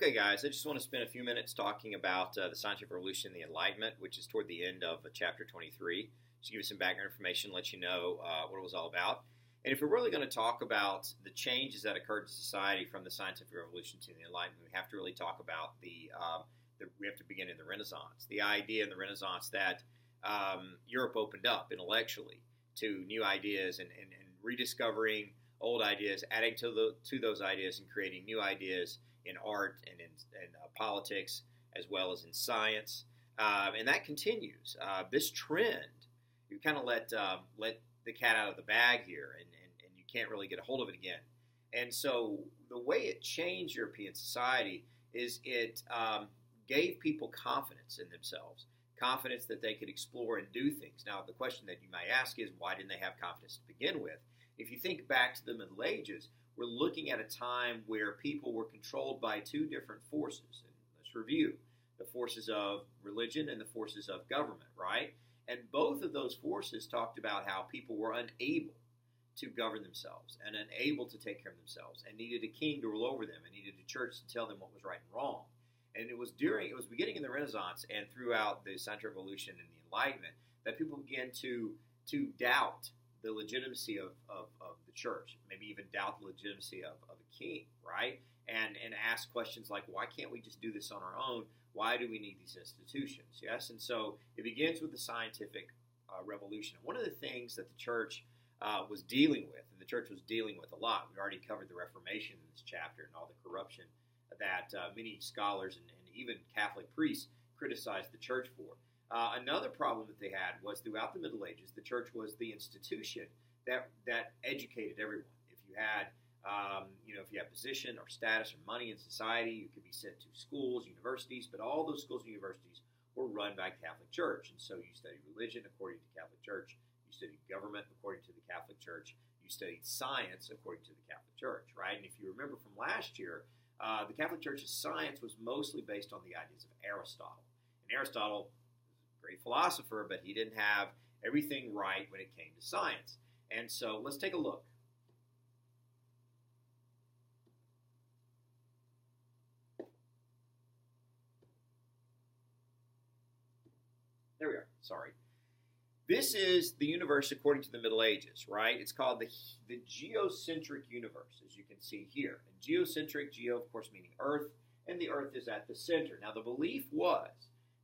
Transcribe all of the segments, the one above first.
Okay, guys, I just want to spend a few minutes talking about the scientific revolution and the Enlightenment, which is toward the end of chapter 23. Just give you some background information, let you know what it was all about. And if we're really going to talk about the changes that occurred in society from the scientific revolution to the Enlightenment, we have to really talk about we have to begin in the Renaissance. The idea in the Renaissance that Europe opened up intellectually to new ideas and rediscovering old ideas, adding to those ideas and creating new ideas in art and in politics as well as in science, and that continues. This trend, you kind of let the cat out of the bag here, and you can't really get a hold of it again. And so the way it changed European society is it gave people confidence in themselves, confidence that they could explore and do things. Now, the question that you might ask is, why didn't they have confidence to begin with? If you think back to the Middle Ages, we're looking at a time where people were controlled by two different forces. And let's review the forces of religion and the forces of government, right? And both of those forces talked about how people were unable to govern themselves and unable to take care of themselves and needed a king to rule over them and needed a church to tell them what was right and wrong. And it was beginning in the Renaissance and throughout the Scientific Revolution and the Enlightenment that people began to doubt the legitimacy of the church, maybe even doubt the legitimacy of a king, right? And ask questions like, why can't we just do this on our own? Why do we need these institutions? Yes, and so it begins with the scientific revolution. One of the things that the church was dealing with, and the church was dealing with a lot, we already covered the Reformation in this chapter and all the corruption that many scholars and even Catholic priests criticized the church for. Another problem that they had was throughout the Middle Ages, the church was the institution that educated everyone. If you had, if you had position or status or money in society, you could be sent to schools, universities, but all those schools and universities were run by Catholic Church. And so you studied religion according to Catholic Church, you studied government according to the Catholic Church, you studied science according to the Catholic Church, right? And if you remember from last year, the Catholic Church's science was mostly based on the ideas of Aristotle. And Aristotle, great philosopher, but he didn't have everything right when it came to science. And so let's take a look. There we are. Sorry. This is the universe according to the Middle Ages, right? It's called the geocentric universe, as you can see here. And geocentric, geo, of course, meaning Earth, and the Earth is at the center. Now, the belief was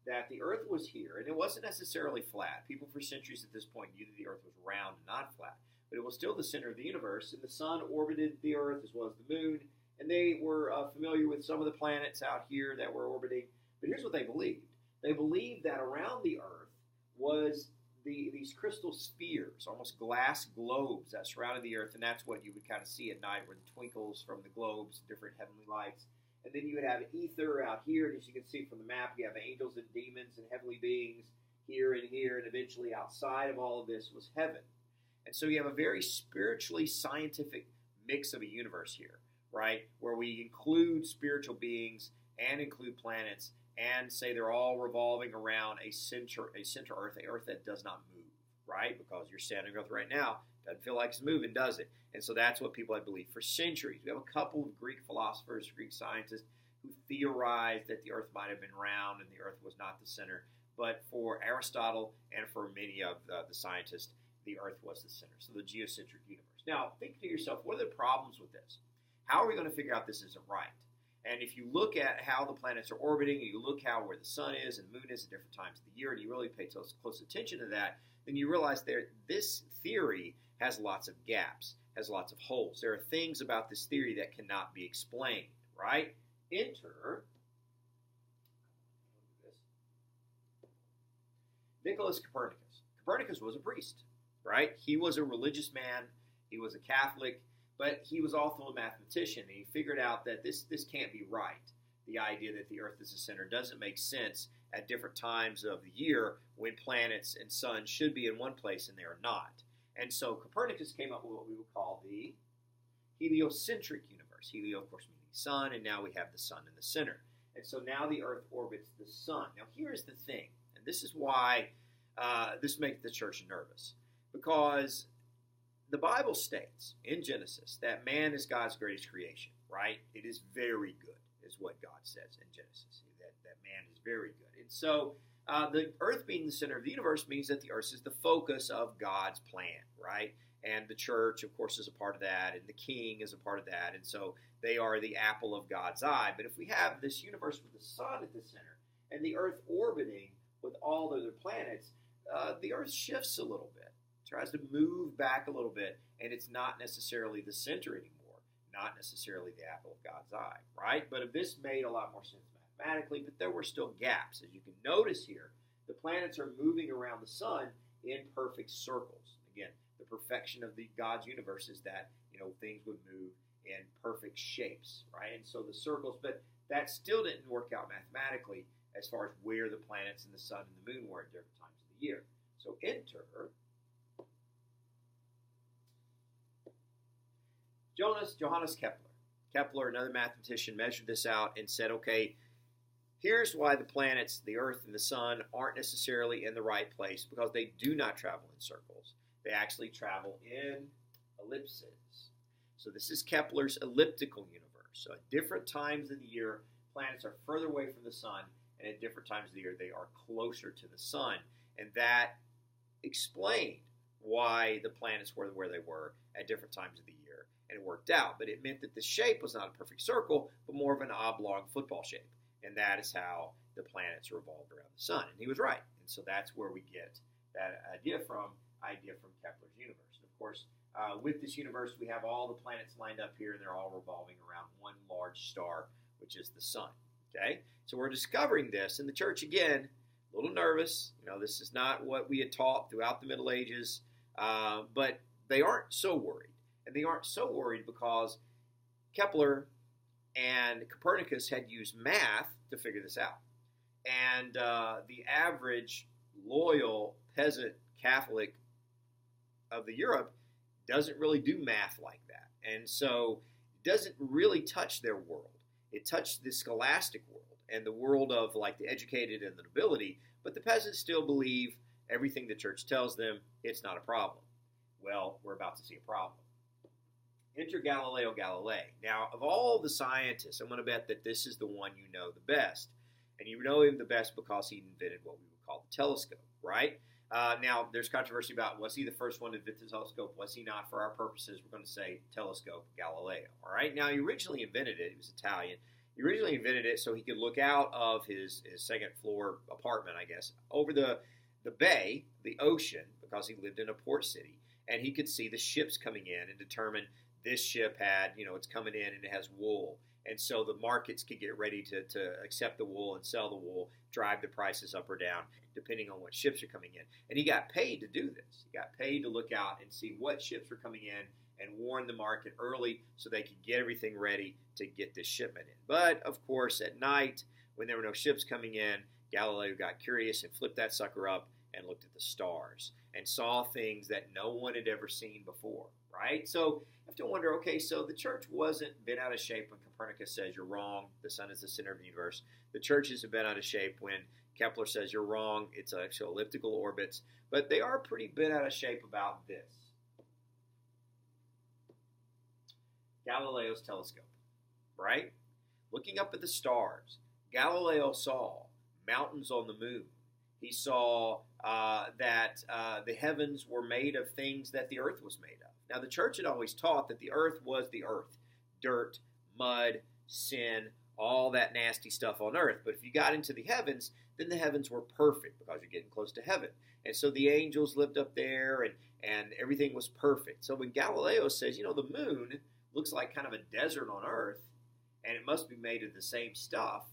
that the Earth was here, and it wasn't necessarily flat. People for centuries at this point knew that the Earth was round and not flat, but it was still the center of the universe, and the sun orbited the Earth as well as the moon, and they were familiar with some of the planets out here that were orbiting. But here's what they believed. They believed that around the Earth was these crystal spheres, almost glass globes that surrounded the Earth, and that's what you would kind of see at night, where the twinkles from the globes, different heavenly lights. And then you would have ether out here, and as you can see from the map, you have angels and demons and heavenly beings here, and eventually outside of all of this was heaven. And so you have a very spiritually scientific mix of a universe here, right, where we include spiritual beings and include planets and say they're all revolving around a center Earth, an Earth that does not move, right, because you're standing on Earth right now. Doesn't feel like it's moving, does it? And so that's what people had believed for centuries. We have a couple of Greek philosophers, Greek scientists, who theorized that the Earth might have been round and the Earth was not the center. But for Aristotle and for many of the scientists, the Earth was the center. So the geocentric universe. Now, think to yourself, what are the problems with this? How are we going to figure out this isn't right? And if you look at how the planets are orbiting, and you look where the sun is and the moon is at different times of the year, and you really pay close attention to that, then you realize this theory has lots of gaps, has lots of holes. There are things about this theory that cannot be explained, right? Enter Nicholas Copernicus. Copernicus was a priest, right? He was a religious man. He was a Catholic, but he was also a mathematician, and he figured out that this can't be right. The idea that the Earth is the center doesn't make sense at different times of the year when planets and suns should be in one place and they are not. And so Copernicus came up with what we would call the heliocentric universe. Helio, of course, meaning sun, and now we have the sun in the center. And so now the Earth orbits the sun. Now here's the thing, and this is why this makes the church nervous. Because the Bible states in Genesis that man is God's greatest creation, right? It is very good. is what God says in Genesis. That man is very good. And so the earth being the center of the universe means that the earth is the focus of God's plan, right? And the church, of course, is a part of that, and the king is a part of that. And so they are the apple of God's eye. But if we have this universe with the sun at the center and the earth orbiting with all the other planets, the earth shifts a little bit, tries to move back a little bit, and it's not necessarily the center anymore, not necessarily the apple of God's eye, right? But this made a lot more sense mathematically, but there were still gaps. As you can notice here, the planets are moving around the sun in perfect circles. Again, the perfection of God's universe is that, things would move in perfect shapes, right? And so the circles, but that still didn't work out mathematically as far as where the planets and the sun and the moon were at different times of the year. So enter Johannes Kepler. Kepler, another mathematician, measured this out and said, okay, here's why the planets, the Earth and the Sun, aren't necessarily in the right place, because they do not travel in circles. They actually travel in ellipses. So this is Kepler's elliptical universe. So at different times of the year, planets are further away from the Sun, and at different times of the year, they are closer to the Sun. And that explained why the planets were where they were at different times of the year. And it worked out. But it meant that the shape was not a perfect circle, but more of an oblong football shape. And that is how the planets revolved around the sun. And he was right. And so that's where we get that idea from Kepler's universe. And of course, with this universe, we have all the planets lined up here, and they're all revolving around one large star, which is the sun. Okay? So we're discovering this. And the church, again, a little nervous. This is not what we had taught throughout the Middle Ages. But they aren't so worried. And they aren't so worried because Kepler and Copernicus had used math to figure this out. And the average loyal peasant Catholic of the Europe doesn't really do math like that. And so it doesn't really touch their world. It touched the scholastic world and the world of like the educated and the nobility, but the peasants still believe everything the church tells them. It's not a problem. Well, we're about to see a problem. Enter Galileo Galilei. Now, of all the scientists, I'm going to bet that this is the one you know the best. And you know him the best because he invented what we would call the telescope, right? Now, there's controversy about, was he the first one to invent the telescope? Was he not? For our purposes, we're going to say telescope Galileo, all right? Now, he originally invented it. He was Italian. He originally invented it so he could look out of his second floor apartment, I guess, over the bay, the ocean, because he lived in a port city. And he could see the ships coming in and determine this ship had, it's coming in and it has wool. And so the markets could get ready to accept the wool and sell the wool, drive the prices up or down, depending on what ships are coming in. And he got paid to do this. He got paid to look out and see what ships were coming in and warn the market early so they could get everything ready to get this shipment in. But, of course, at night, when there were no ships coming in, Galileo got curious and flipped that sucker up and looked at the stars and saw things that no one had ever seen before, right? So you have to wonder, okay, so the church wasn't bent out of shape when Copernicus says you're wrong, the sun is the center of the universe. The church isn't bent out of shape when Kepler says you're wrong, it's actually elliptical orbits. But they are pretty bent out of shape about this. Galileo's telescope, right? Looking up at the stars, Galileo saw mountains on the moon. He saw that the heavens were made of things that the earth was made of. Now, the church had always taught that the earth was the earth. Dirt, mud, sin, all that nasty stuff on earth. But if you got into the heavens, then the heavens were perfect because you're getting close to heaven. And so the angels lived up there and everything was perfect. So when Galileo says, the moon looks like kind of a desert on earth and it must be made of the same stuff,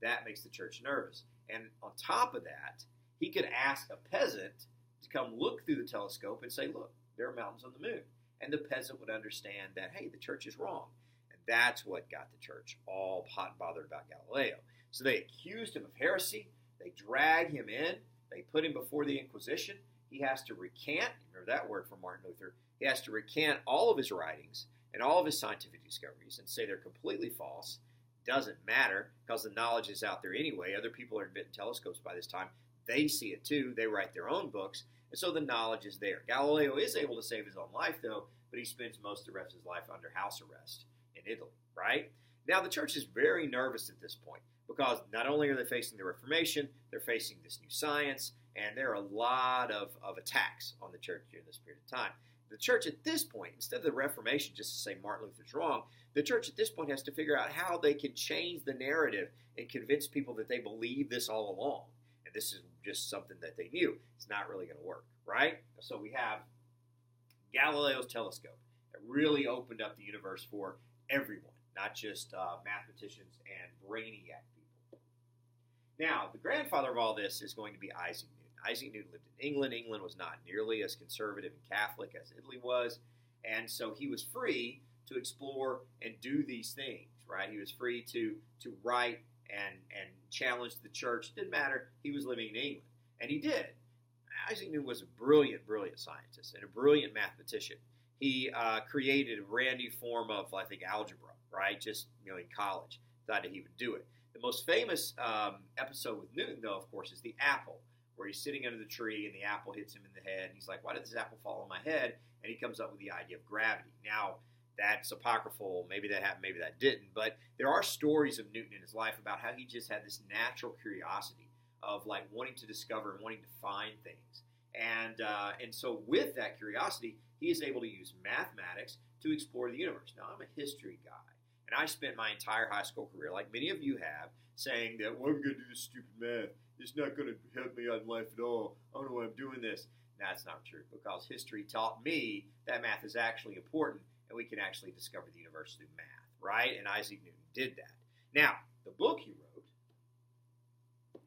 that makes the church nervous. And on top of that, he could ask a peasant to come look through the telescope and say, look, there are mountains on the moon. And the peasant would understand that, hey, the church is wrong. And that's what got the church all hot and bothered about Galileo. So they accused him of heresy. They drag him in. They put him before the Inquisition. He has to recant, remember that word from Martin Luther, he has to recant all of his writings and all of his scientific discoveries and say they're completely false. Doesn't matter because the knowledge is out there anyway. Other people are inventing telescopes by this time. They see it too. They write their own books. And so the knowledge is there. Galileo is able to save his own life, though, but he spends most of the rest of his life under house arrest in Italy, right? Now, the church is very nervous at this point because not only are they facing the Reformation, they're facing this new science, and there are a lot of attacks on the church during this period of time. The church at this point, instead of the Reformation just to say Martin Luther's wrong, the church at this point has to figure out how they can change the narrative and convince people that they believe this all along. And this is just something that they knew. It's not really going to work, right? So we have Galileo's telescope that really opened up the universe for everyone, not just mathematicians and brainiac people. Now, the grandfather of all this is going to be Isaac Newton. Isaac Newton lived in England. England was not nearly as conservative and Catholic as Italy was, and so he was free to explore and do these things, right? He was free to write and challenge the church. It didn't matter. He was living in England, and he did. Isaac Newton was a brilliant scientist and a brilliant mathematician. He created a brand new form of, I think, algebra, right? Just, in college, thought that he would do it. The most famous episode with Newton, though, of course, is the apple, where he's sitting under the tree and the apple hits him in the head. And he's like, why did this apple fall on my head? And he comes up with the idea of gravity. Now, that's apocryphal. Maybe that happened, maybe that didn't. But there are stories of Newton in his life about how he just had this natural curiosity of like wanting to discover and wanting to find things. And so with that curiosity, he is able to use mathematics to explore the universe. Now, I'm a history guy, and I spent my entire high school career, like many of you have, saying that, well, I'm going to do this stupid math. It's not going to help me out in life at all. I don't know why I'm doing this. That's not true, because history taught me that math is actually important, and we can actually discover the universe through math, right? And Isaac Newton did that. Now, the book he wrote,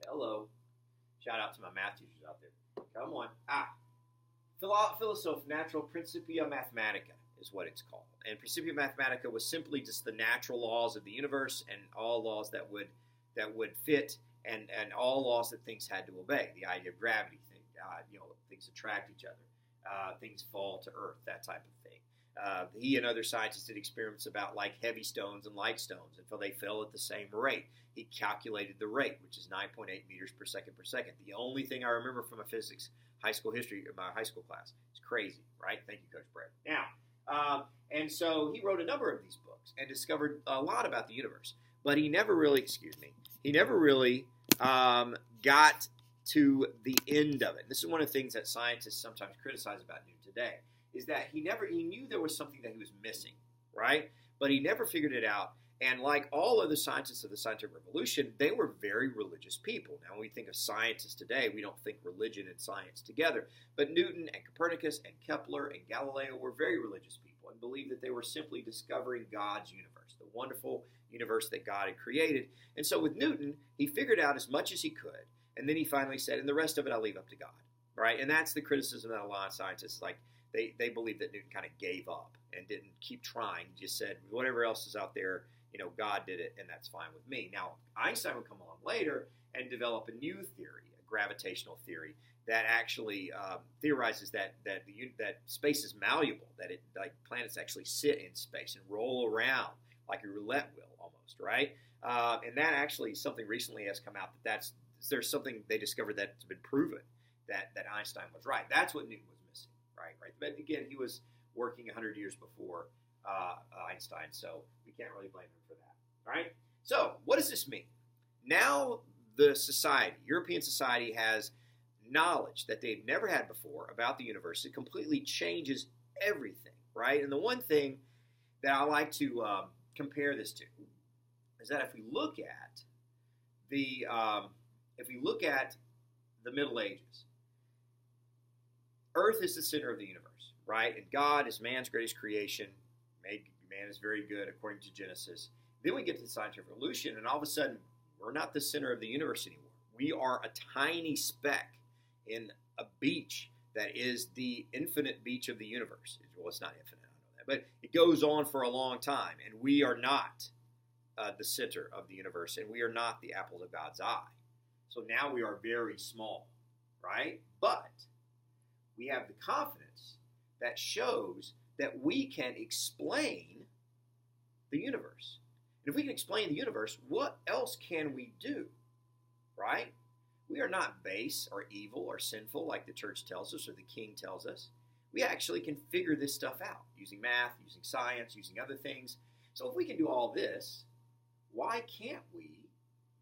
hello, shout out to my math teachers out there. Come on. Philosoph Natural Principia Mathematica is what it's called. And Principia Mathematica was simply just the natural laws of the universe and all laws that would fit and all laws that things had to obey. The idea of gravity, things attract each other, things fall to earth, that type of thing. He and other scientists did experiments about like heavy stones and light stones, and they fell at the same rate. He calculated the rate, which is 9.8 meters per second per second. The only thing I remember from a physics high school history in my high school class. It's crazy, right? Thank you, Coach Brett. Now, and so he wrote a number of these books and discovered a lot about the universe, but he never really, got to the end of it. This is one of the things that scientists sometimes criticize about Newton today, is that he knew there was something that he was missing, right? But he never figured it out. And like all other scientists of the scientific revolution, they were very religious people. Now, when we think of scientists today, we don't think religion and science together. But Newton and Copernicus and Kepler and Galileo were very religious people and believed that they were simply discovering God's universe, the wonderful universe that God had created. And so with Newton, he figured out as much as he could. And then he finally said, and the rest of it I'll leave up to God, right? And that's the criticism that a lot of scientists, like, they believe that Newton kind of gave up and didn't keep trying. He just said, whatever else is out there, God did it, and that's fine with me. Now, Einstein would come along later and develop a new theory, a gravitational theory, that actually theorizes that space is malleable, that planets actually sit in space and roll around like a roulette wheel almost, right? And that actually, something recently has come out there's something they discovered that's been proven that Einstein was right. That's what Newton was missing, right? But again, he was working 100 years before Einstein, so we can't really blame him for that. All right? So, what does this mean? Now the European society, has knowledge that they've never had before about the universe. It completely changes everything, right? And the one thing that I like to compare this to is that if we look at the Middle Ages, Earth is the center of the universe, right? And God is man's greatest creation. Man is very good, according to Genesis. Then we get to the scientific revolution, and all of a sudden, we're not the center of the universe anymore. We are a tiny speck in a beach that is the infinite beach of the universe. Well, it's not infinite, I know that, but it goes on for a long time, and we are not the center of the universe, and we are not the apple of God's eye. So now we are very small, right? But we have the confidence that shows that we can explain the universe. And if we can explain the universe, what else can we do, right? We are not base or evil or sinful like the church tells us or the king tells us. We actually can figure this stuff out using math, using science, using other things. So if we can do all this, why can't we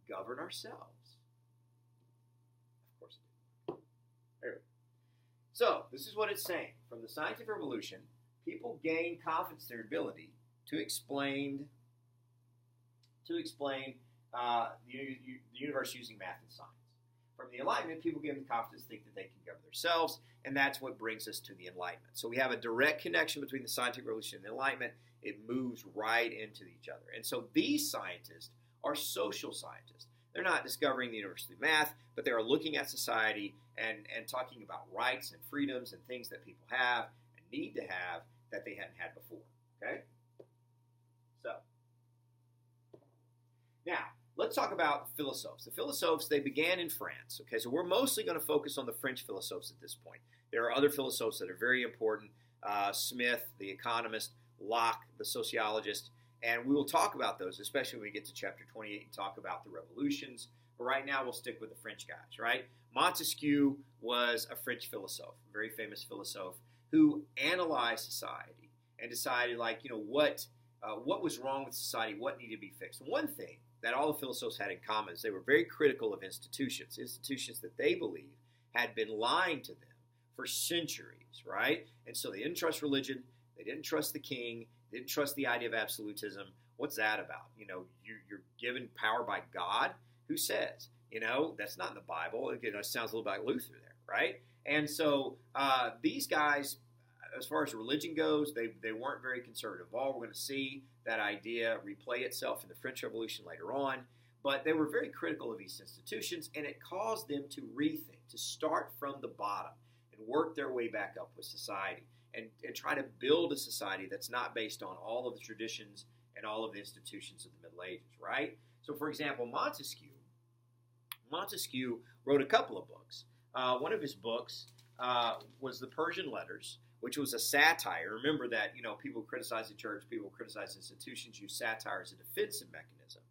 govern ourselves? Of course it did. There we go. So, this is what it's saying. From the scientific revolution, people gain confidence in their ability to explain the universe using math and science. From the Enlightenment, people gain the confidence to think that they can govern themselves, and that's what brings us to the Enlightenment. So we have a direct connection between the scientific revolution and the Enlightenment. It moves right into each other. And so these scientists are social scientists. They're not discovering the universe through math, but they are looking at society and talking about rights and freedoms and things that people have and need to have that they hadn't had before. Okay? So, now, let's talk about philosophers. The philosophers, they began in France. Okay, so we're mostly going to focus on the French philosophers at this point. There are other philosophers that are very important. Smith, the economist, Locke, the sociologist, and we will talk about those, especially when we get to chapter 28 and talk about the revolutions. But right now, we'll stick with the French guys, right? Montesquieu was a French philosopher, a very famous philosopher, who analyzed society and decided, what was wrong with society, what needed to be fixed. One thing that all the philosophers had in common is they were very critical of institutions that they believed had been lying to them for centuries, right? And so they didn't trust religion, they didn't trust the king, they didn't trust the idea of absolutism. What's that about? You're given power by God. Who says? That's not in the Bible. It sounds a little bit like Luther there, right? And so these guys, as far as religion goes, they weren't very conservative. We're going to see that idea replay itself in the French Revolution later on. But they were very critical of these institutions, and it caused them to rethink, to start from the bottom and work their way back up with society and try to build a society that's not based on all of the traditions and all of the institutions of the Middle Ages, right? So, for example, Montesquieu wrote a couple of books. One of his books was the Persian Letters, which was a satire. Remember that, people who criticize the church, people who criticize institutions use satire as a defensive mechanism.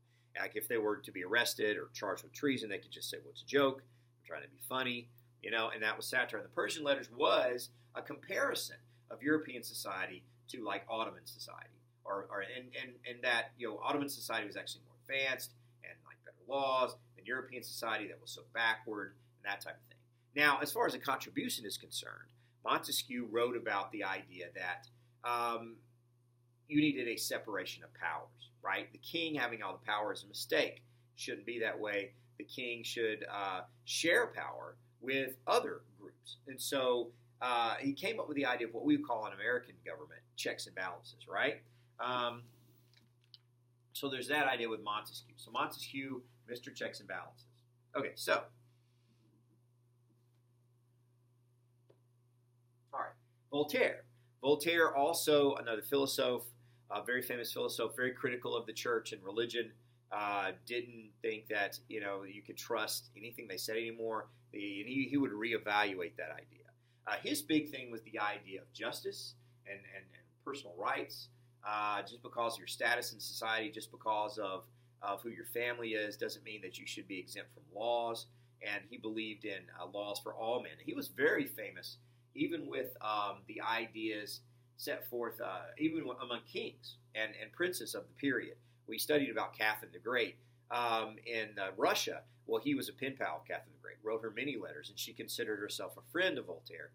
Like if they were to be arrested or charged with treason, they could just say, well, it's a joke. I'm trying to be funny, and that was satire. And the Persian Letters was a comparison of European society to like Ottoman society. And that, Ottoman society was actually more advanced and like better laws than European society that was so backward and that type of thing. Now, as far as a contribution is concerned, Montesquieu wrote about the idea that you needed a separation of powers, right? The king having all the power is a mistake. Shouldn't be that way. The king should share power with other groups. And so he came up with the idea of what we would call in American government checks and balances, right? So there's that idea with Montesquieu. So Montesquieu, Mr. Checks and Balances. Okay, so. All right, Voltaire. Voltaire, also another philosopher, a very famous philosopher, very critical of the church and religion. Didn't think that, you could trust anything they said anymore. He would reevaluate that idea. His big thing was the idea of justice and personal rights. Just because of your status in society, just because of who your family is, doesn't mean that you should be exempt from laws. And he believed in laws for all men. He was very famous, even with the ideas set forth, even among kings and princes of the period. We studied about Catherine the Great in Russia. Well, he was a pen pal of Catherine the Great, wrote her many letters, and she considered herself a friend of Voltaire.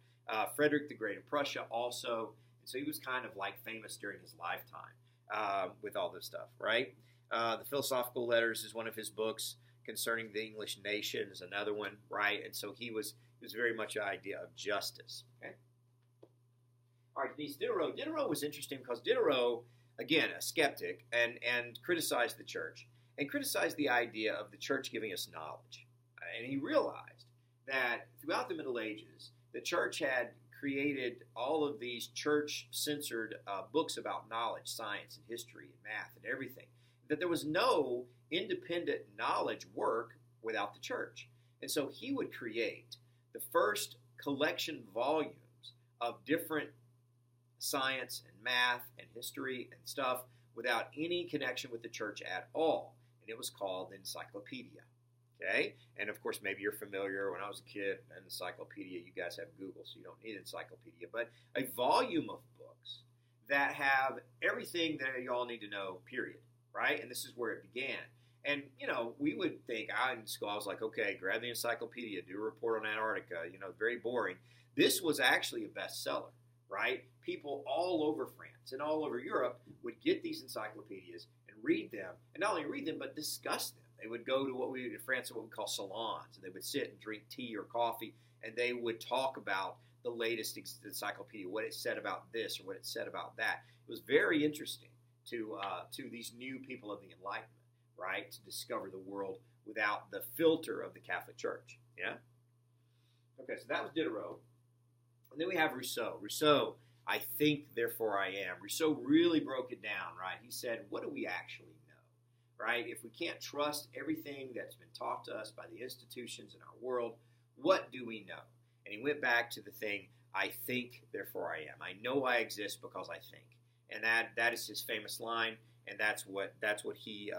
Frederick the Great of Prussia also. So he was kind of like famous during his lifetime with all this stuff, right? The Philosophical Letters is one of his books concerning the English nation is another one, right? And so he was very much an idea of justice. Okay. All right, Denise Diderot. Diderot was interesting because Diderot, again, a skeptic, and criticized the church and criticized the idea of the church giving us knowledge. And he realized that throughout the Middle Ages, the church had created all of these church-censored books about knowledge, science, and history, and math, and everything. That there was no independent knowledge work without the church. And so he would create the first collection volumes of different science and math and history and stuff without any connection with the church at all. And it was called Encyclopedia. Okay? And of course, maybe you're familiar. When I was a kid, an encyclopedia, you guys have Google, so you don't need encyclopedia. But a volume of books that have everything that you all need to know, period. right? And this is where it began. And, we would think, in school, I was like, okay, grab the encyclopedia, do a report on Antarctica, very boring. This was actually a bestseller, right? People all over France and all over Europe would get these encyclopedias and read them, and not only read them, but discuss them. They would go to what we in France what we call salons, and they would sit and drink tea or coffee, and they would talk about the latest encyclopedia, what it said about this or what it said about that. It was very interesting to these new people of the Enlightenment, right, to discover the world without the filter of the Catholic Church. Yeah? Okay, so that was Diderot. And then we have Rousseau. Rousseau, I think, therefore I am. Rousseau really broke it down, right? He said, what do we actually know, right? If we can't trust everything that's been taught to us by the institutions in our world, what do we know? And he went back to the thing, I think, therefore I am. I know I exist because I think. And that is his famous line, and that's what he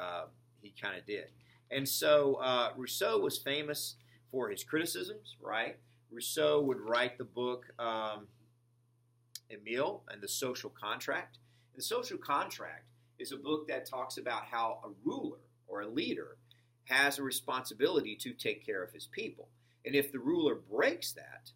kind of did. And so Rousseau was famous for his criticisms, right? Rousseau would write the book Emile and the Social Contract. And the Social Contract is a book that talks about how a ruler or a leader has a responsibility to take care of his people. And if the ruler breaks that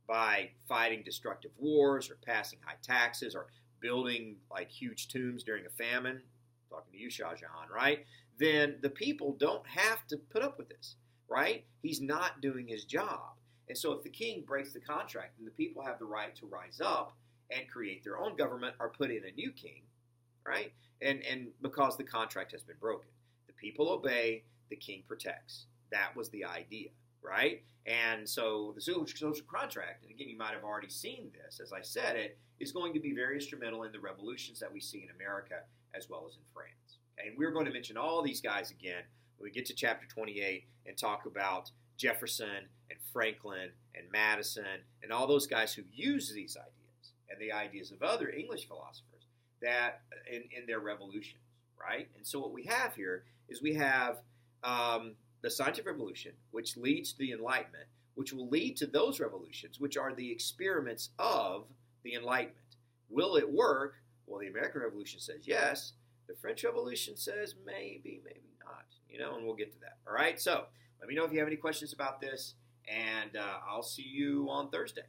by fighting destructive wars or passing high taxes or building like huge tombs during a famine, talking to you, Shah Jahan, right? Then the people don't have to put up with this, right? He's not doing his job. And so if the king breaks the contract, then the people have the right to rise up and create their own government or put in a new king, right? And because the contract has been broken. The people obey, the king protects. That was the idea, right? And so the social contract, and again, you might have already seen this, as I said, it is going to be very instrumental in the revolutions that we see in America as well as in France. Okay? And we're going to mention all these guys again when we get to chapter 28 and talk about Jefferson and Franklin and Madison and all those guys who use these ideas and the ideas of other English philosophers that in their revolutions, right? And so what we have here is we have the scientific revolution, which leads to the Enlightenment, which will lead to those revolutions, which are the experiments of the Enlightenment. Will it work? Well, the American Revolution says yes. The French Revolution says maybe, maybe not. And we'll get to that. All right, so let me know if you have any questions about this, and I'll see you on Thursday.